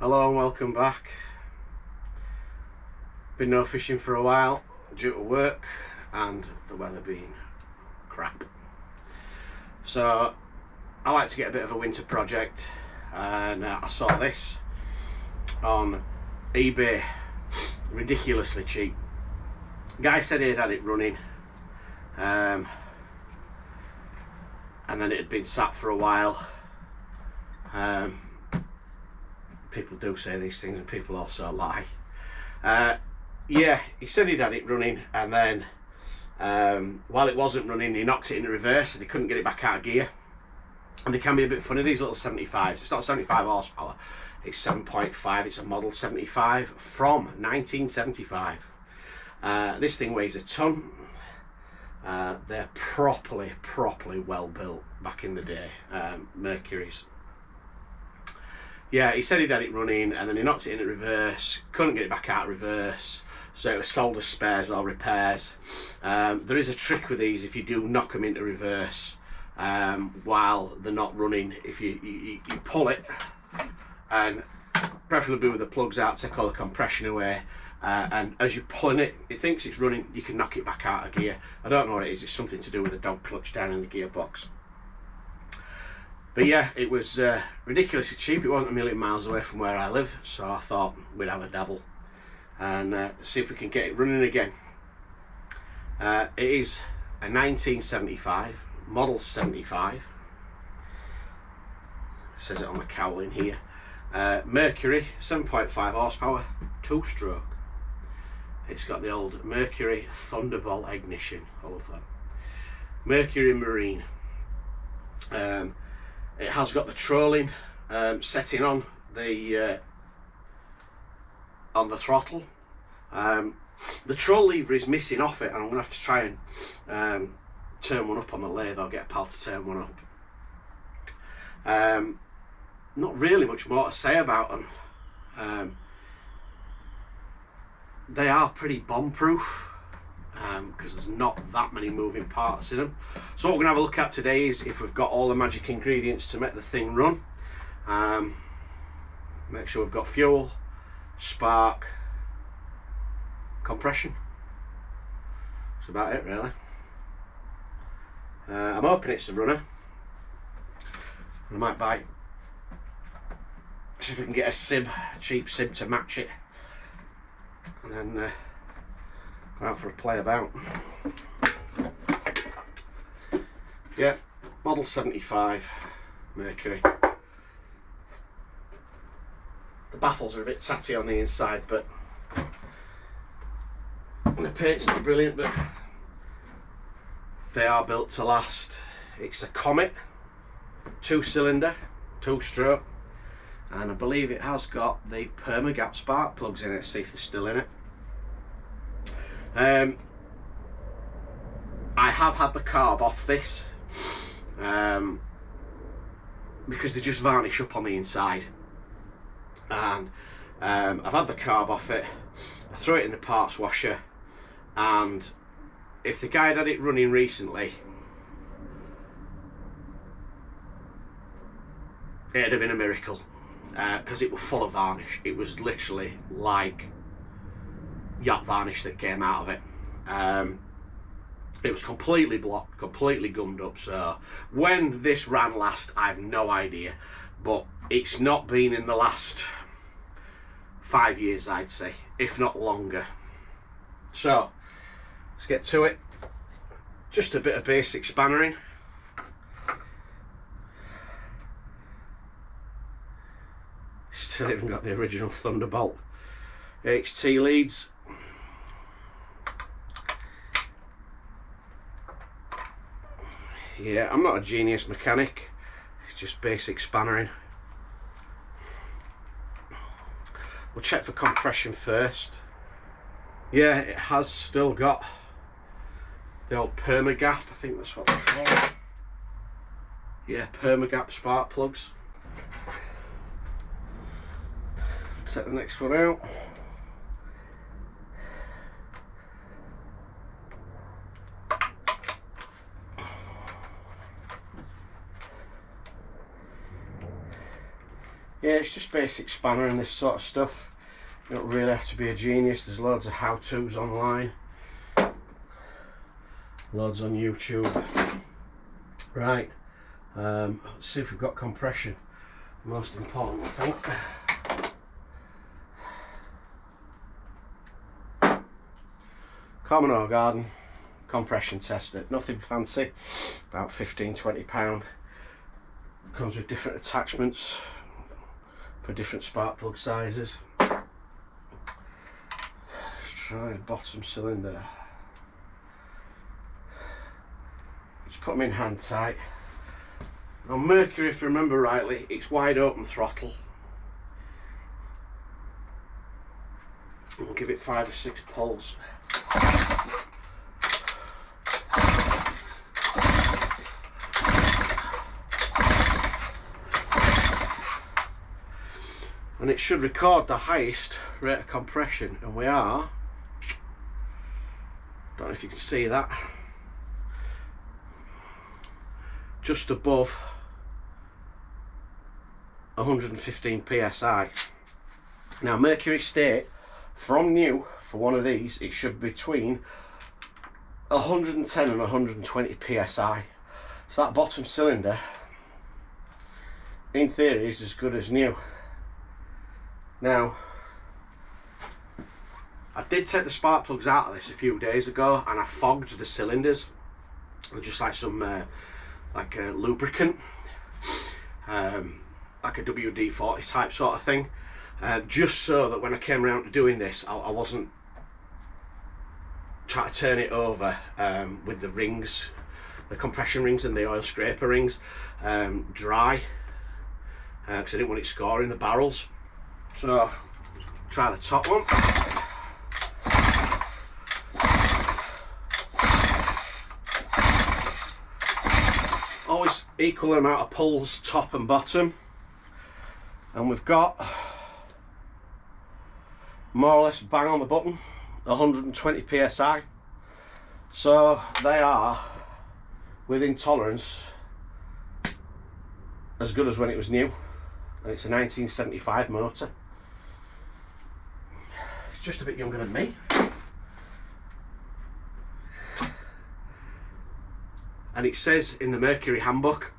Hello and welcome back. Been no fishing for a while due to work and the weather being crap. So I like to get a bit of a winter project, and I saw this on eBay, ridiculously cheap. Guy said he'd had it running, and then it had been sat for a while. People do say these things and people also lie. Yeah, he said he'd had it running, and then while it wasn't running he knocked it into reverse and he couldn't get it back out of gear. And they can be a bit funny, these little 75s. It's not 75 horsepower, it's 7.5. It's a model 75 from 1975. This thing weighs a ton. They're properly well built back in the day, Mercury's. Yeah, he said he'd had it running and then he knocked it into reverse, couldn't get it back out of reverse, so it was sold as spares or repairs. There is a trick with these. If you do knock them into reverse while they're not running, if you pull it, and preferably with the plugs out, take all the compression away, and as you're pulling it, it thinks it's running, you can knock it back out of gear. I don't know what it is, it's something to do with the dog clutch down in the gearbox. But yeah, it was ridiculously cheap. It wasn't a million miles away from where I live, so I thought we'd have a dabble and see if we can get it running again. It is a 1975, model 75. It says it on the cowl in here. Mercury, 7.5 horsepower, 2-stroke. It's got the old Mercury Thunderbolt ignition. I love that. Mercury Marine. It has got the trolling setting on the throttle. The troll lever is missing off it, and I'm going to have to try and turn one up on the lathe, or get a pal to turn one up. Not really much more to say about them. They are pretty bomb proof, because there's not that many moving parts in them. So what we're going to have a look at today is if we've got all the magic ingredients to make the thing run. Make sure we've got fuel, spark, compression. That's about it really. I'm hoping it's a runner. I might buy, see if we can get a sib, a cheap sib to match it, and then go out for a play about. Yeah, model 75 Mercury. The baffles are a bit tatty on the inside, but the paint's not brilliant, but they are built to last. It's a Comet, 2-cylinder, 2-stroke, and I believe it has got the Permagap spark plugs in it. See if they're still in it. I have had the carb off this because they just varnish up on the inside, and I've had the carb off it. I threw it in the parts washer, and if the guy had it running recently, it'd have been a miracle, because it was full of varnish. It was literally like yacht varnish that came out of it. It was completely blocked, completely gummed up. So when this ran last, I've no idea, but it's not been in the last 5 years, I'd say, if not longer. So let's get to it. Just a bit of basic spannering. Still even got the original Thunderbolt HT leads. Yeah, I'm not a genius mechanic, it's just basic spannering. We'll check for compression first. Yeah, it has still got the old Permagap, I think that's what they're called. Yeah, Permagap spark plugs. Take the next one out. yeah, it's just basic spanner and this sort of stuff. You don't really have to be a genius. There's loads of how-tos online, loads on YouTube. Right, let's see if we've got compression. Most important, I think. Common or garden compression tester, nothing fancy, about £15–20. Comes with different attachments for different spark plug sizes. Let's try bottom cylinder. Just put them in hand tight. On Mercury, if I remember rightly, it's wide open throttle. We'll give it 5 or 6 pulls. And it should record the highest rate of compression, and we are, don't know if you can see that, just above 115 psi. Now Mercury state from new for one of these it should be between 110 and 120 psi. So that bottom cylinder in theory is as good as new. Now, I did take the spark plugs out of this a few days ago and I fogged the cylinders with just like some like a lubricant, like a WD-40 type sort of thing, just so that when I came around to doing this I wasn't trying to turn it over with the rings, the compression rings and the oil scraper rings dry, because I didn't want it scoring the barrels. So try the top one. Always equal amount of pulls top and bottom, and we've got more or less bang on the button 120 psi. So they are within tolerance as good as when it was new, and it's a 1975 motor. It's just a bit younger than me. And it says in the Mercury handbook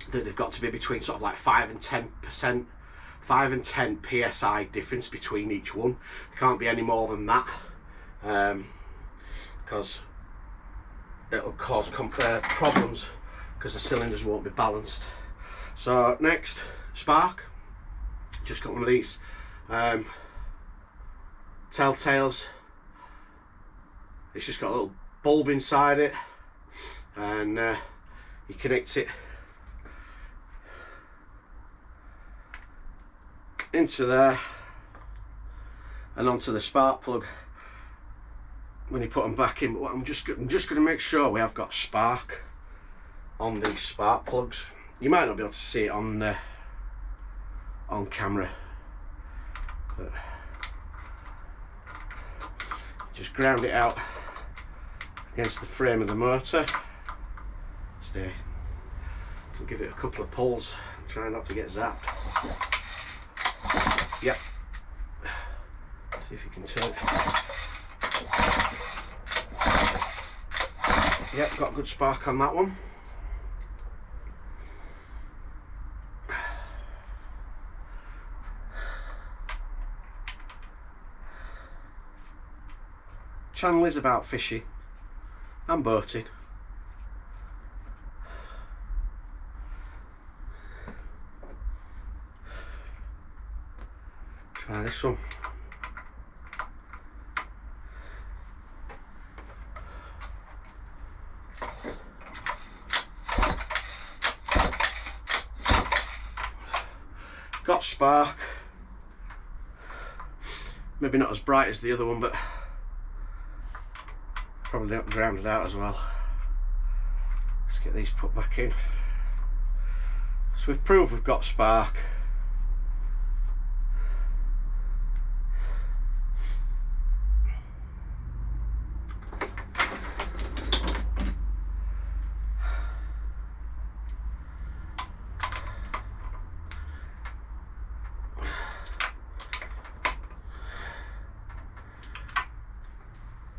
that they've got to be between sort of like 5 and 10%, 5 and 10 psi difference between each one. There can't be any more than that, because it'll cause problems because the cylinders won't be balanced. So next, spark. Just got one of these telltales. It's just got a little bulb inside it, and you connect it into there and onto the spark plug when you put them back in. But I'm just going to make sure we have got spark on these spark plugs. You might not be able to see it on camera, but just ground it out against the frame of the motor. Stay. We'll give it a couple of pulls. Try not to get zapped. Yep. See if you can turn it. Yep, got a good spark on that one. Channel is about fishing and boating. Try this one. Got spark. Maybe not as bright as the other one, but probably not grounded out as well. Let's get these put back in. So we've proved we've got spark.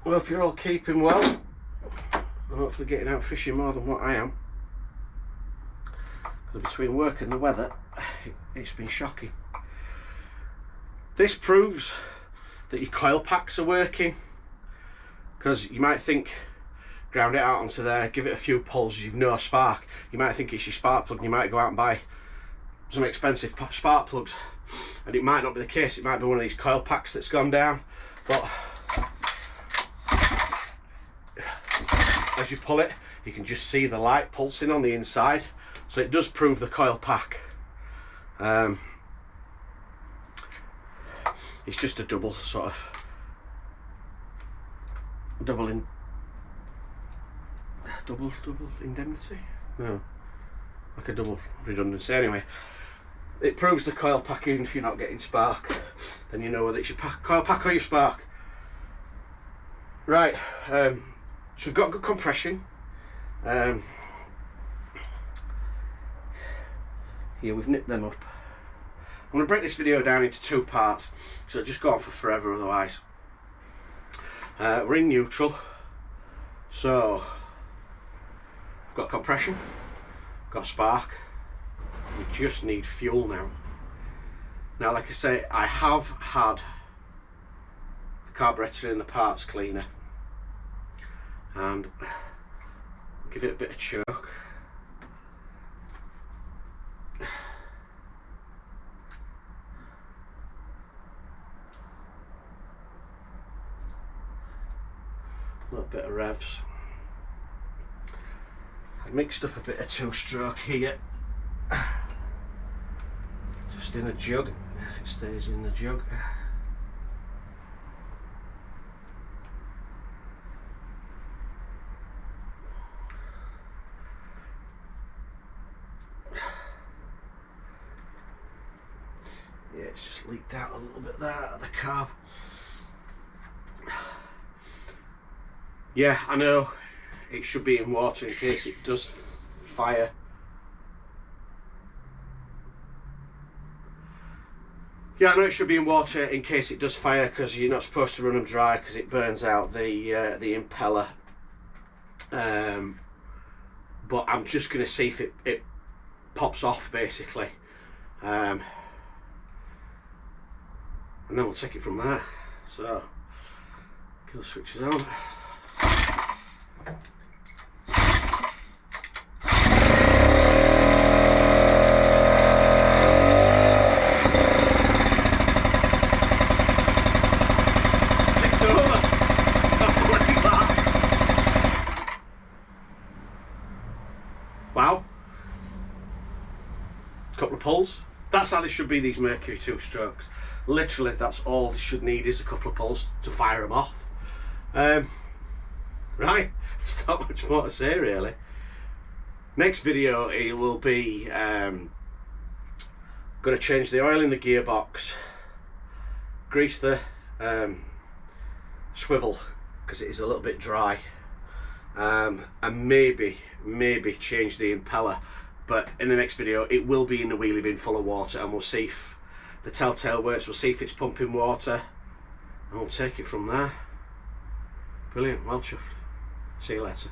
Well, hope you're all keeping well and hopefully getting out fishing more than what I am. Between work and the weather, it's been shocking. This proves that your coil packs are working, because you might think ground it out onto there, give it a few pulls, you've no spark. You might think it's your spark plug and you might go out and buy some expensive spark plugs, and it might not be the case. It might be one of these coil packs that's gone down. But as you pull it, you can just see the light pulsing on the inside, so it does prove the coil pack. It's just a double sort of double indemnity? No, like a double redundancy. Anyway, it proves the coil pack. Even if you're not getting spark, then you know whether it's your coil pack or your spark. Right, so we've got good compression. Here we've nipped them up. I'm going to break this video down into two parts, so it'll just go on for forever otherwise. We're in neutral, so we've got compression, got spark, we just need fuel now. Now, like I say, I have had the carburetor in the parts cleaner and give it a bit of choke. A little bit of revs. I've mixed up a bit of two-stroke here, just in a jug, if it stays in the jug. Yeah, it's just leaked out a little bit there out of the carb. Yeah, I know it should be in water in case it does fire. Yeah, I know it should be in water in case it does fire, because you're not supposed to run them dry because it burns out the impeller. But I'm just going to see if it pops off, basically. And then we'll take it from there. So, kill switch is on. Wow, couple of pulls. That's how they should be, these Mercury two-strokes. Literally, that's all they should need, is a couple of pulls to fire them off. Right, there's not much more to say really. Next video, it will be going to change the oil in the gearbox, grease the swivel because it is a little bit dry, and maybe change the impeller. But in the next video, it will be in the wheelie bin full of water, and we'll see if the telltale works. We'll see if it's pumping water, and we'll take it from there. Brilliant, well chuffed. See you later.